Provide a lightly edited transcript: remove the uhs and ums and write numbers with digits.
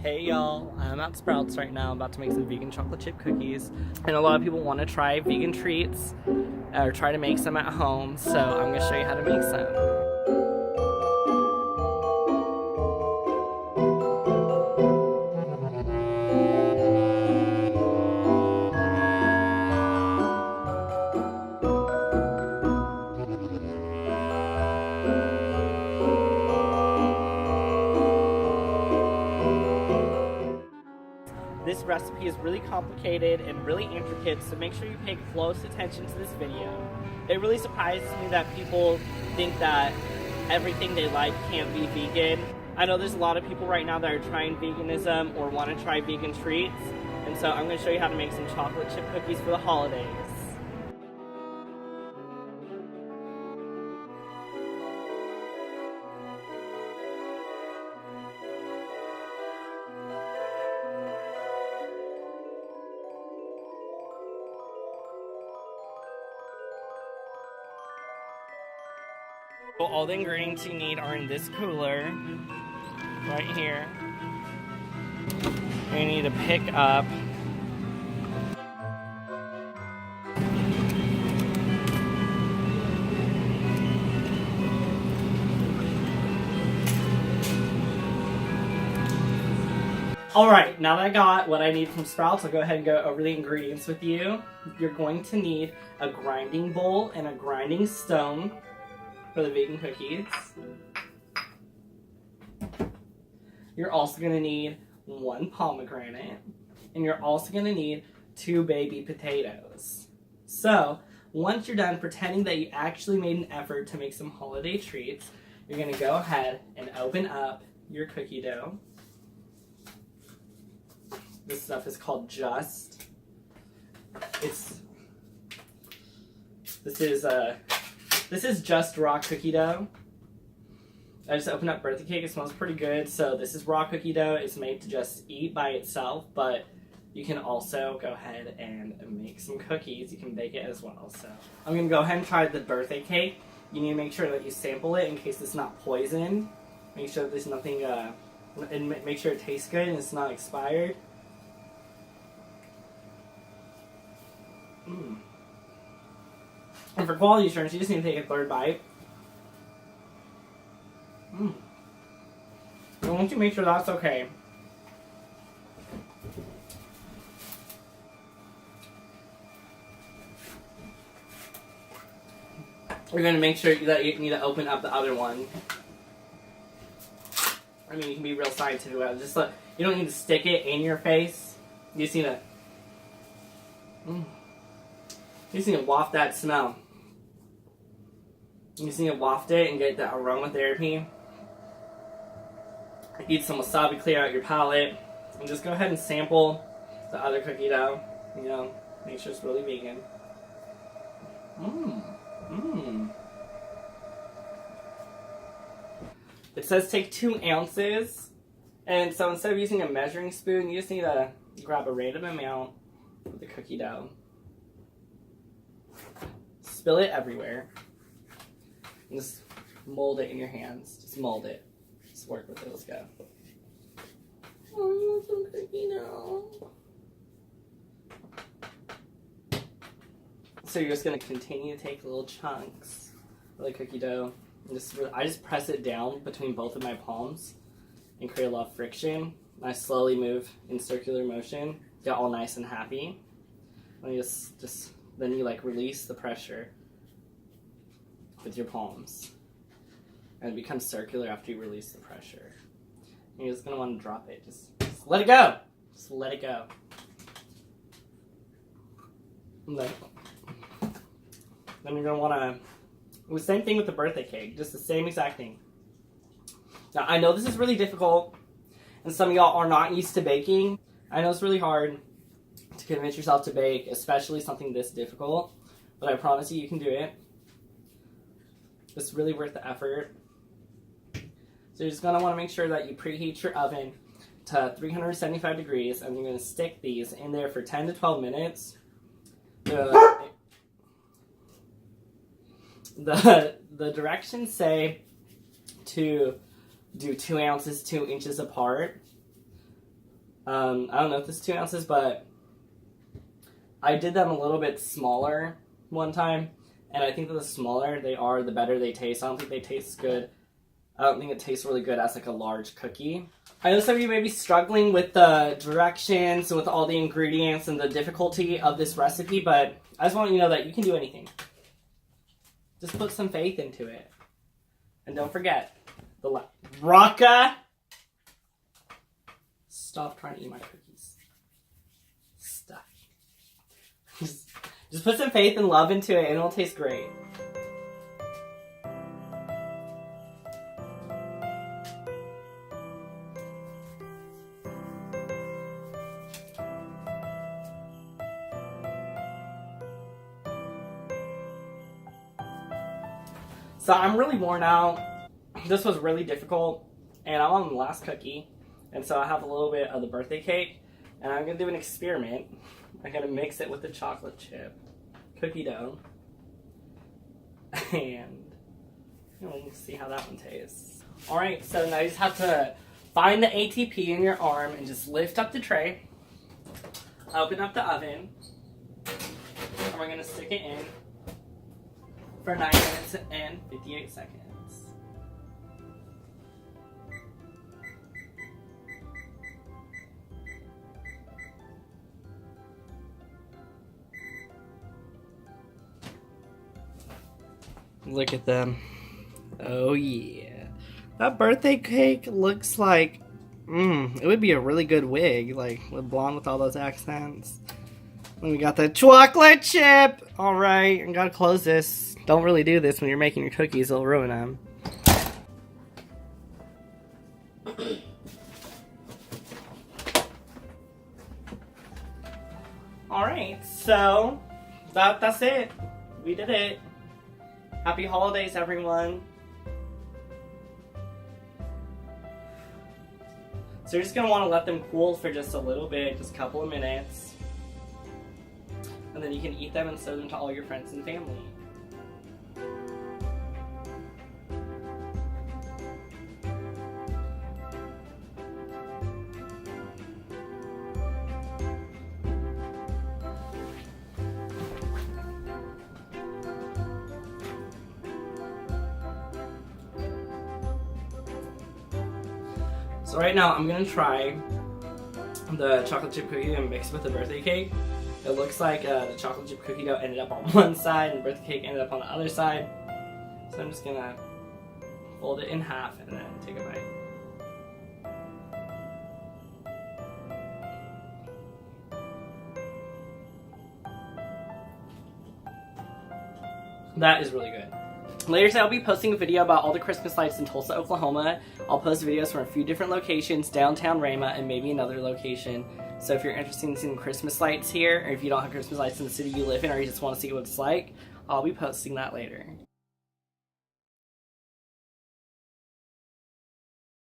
Hey y'all, I'm at Sprouts right now, about to make some vegan chocolate chip cookies. And a lot of people want to try vegan treats or try to make some at home, so I'm going to show you how to make some. This recipe is really complicated and really intricate, so make sure you pay close attention to this video. It really surprises me that people think that everything they like can't be vegan. I know there's a lot of people right now that are trying veganism or want to try vegan treats, and so I'm going to show you how to make some chocolate chip cookies for the holidays. So all the ingredients you need are in this cooler, right here. You need to pick up Alright, now that I got what I need from Sprouts, I'll go ahead and go over the ingredients with you. You're going to need a grinding bowl and a grinding stone for the vegan cookies. You're also going to need 1 pomegranate, and you're also going to need 2 baby potatoes. So, once you're done pretending that you actually made an effort to make some holiday treats, you're going to go ahead and open up your cookie dough. This stuff is called Just. This is Just raw cookie dough. I just opened up birthday cake. It smells pretty good. So this is raw cookie dough. It's made to just eat by itself, but you can also go ahead and make some cookies. You can bake it as well. So I'm gonna go ahead and try the birthday cake. You need to make sure that you sample it in case it's not poison. Make sure that there's nothing, and make sure it tastes good and it's not expired. And for quality assurance, you just need to take a 3rd bite. And once you make sure that's okay, you're going to make sure that you need to open up the other one. I mean, you can be real scientific about it. You don't need to stick it in your face. You just need to... You just need to waft that smell. You just need to waft it and get that aromatherapy. Eat some wasabi, clear out your palate. And just go ahead and sample the other cookie dough. You know, make sure it's really vegan. It says take 2 ounces. And so instead of using a measuring spoon, you just need to grab a random amount of the cookie dough. Spill it everywhere. And just mold it in your hands. Just mold it. Just work with it. Let's go. Oh, I want some cookie dough. So you're just going to continue to take little chunks of the cookie dough. And I just press it down between both of my palms and create a lot of friction. And I slowly move in circular motion. Get all nice and happy. And you then you release the pressure with your palms. And it becomes circular after you release the pressure. And you're just going to want to drop it. Just let it go. Just let it go. And then you're going to want to... The same thing with the birthday cake. Just the same exact thing. Now, I know this is really difficult. And some of y'all are not used to baking. I know it's really hard to convince yourself to bake, especially something this difficult. But I promise you can do it. It's really worth the effort. So you're just going to want to make sure that you preheat your oven to 375 degrees, and you're going to stick these in there for 10 to 12 minutes. The directions say to do 2 ounces 2 inches apart. I don't know if this is 2 ounces, but I did them a little bit smaller one time, and I think that the smaller they are, the better they taste. I don't think they taste good. I don't think it tastes really good as like a large cookie. I know some of you may be struggling with the directions and with all the ingredients and the difficulty of this recipe, but I just want you to know that you can do anything. Just put some faith into it. And don't forget, Rocka! Stop trying to eat my cookies. Stop. Just put some faith and love into it and it'll taste great. So I'm really worn out. This was really difficult, and I'm on the last cookie, and so I have a little bit of the birthday cake, and I'm gonna do an experiment. I'm gonna mix it with the chocolate chip cookie dough, and we'll see how that one tastes. All right, so now you just have to find the ATP in your arm and just lift up the tray, open up the oven, and we're gonna stick it in for 9 minutes and 58 seconds. Look at them. Oh yeah. That birthday cake looks like, it would be a really good wig, like with blonde with all those accents. And we got the chocolate chip. All right, I gotta close this. Don't really do this when you're making your cookies, it'll ruin them. Alright, so that's it. We did it. Happy holidays, everyone. So you're just gonna wanna let them cool for just a little bit, just a couple of minutes. And then you can eat them and serve them to all your friends and family. So right now I'm gonna try the chocolate chip cookie and mix with the birthday cake. It looks like the chocolate chip cookie dough ended up on one side and the birthday cake ended up on the other side. So I'm just gonna fold it in half and then take a bite. That is really good. Later today, I'll be posting a video about all the Christmas lights in Tulsa, Oklahoma. I'll post videos from a few different locations, downtown Rama, and maybe another location. So if you're interested in seeing Christmas lights here, or if you don't have Christmas lights in the city you live in, or you just want to see what it's like, I'll be posting that later.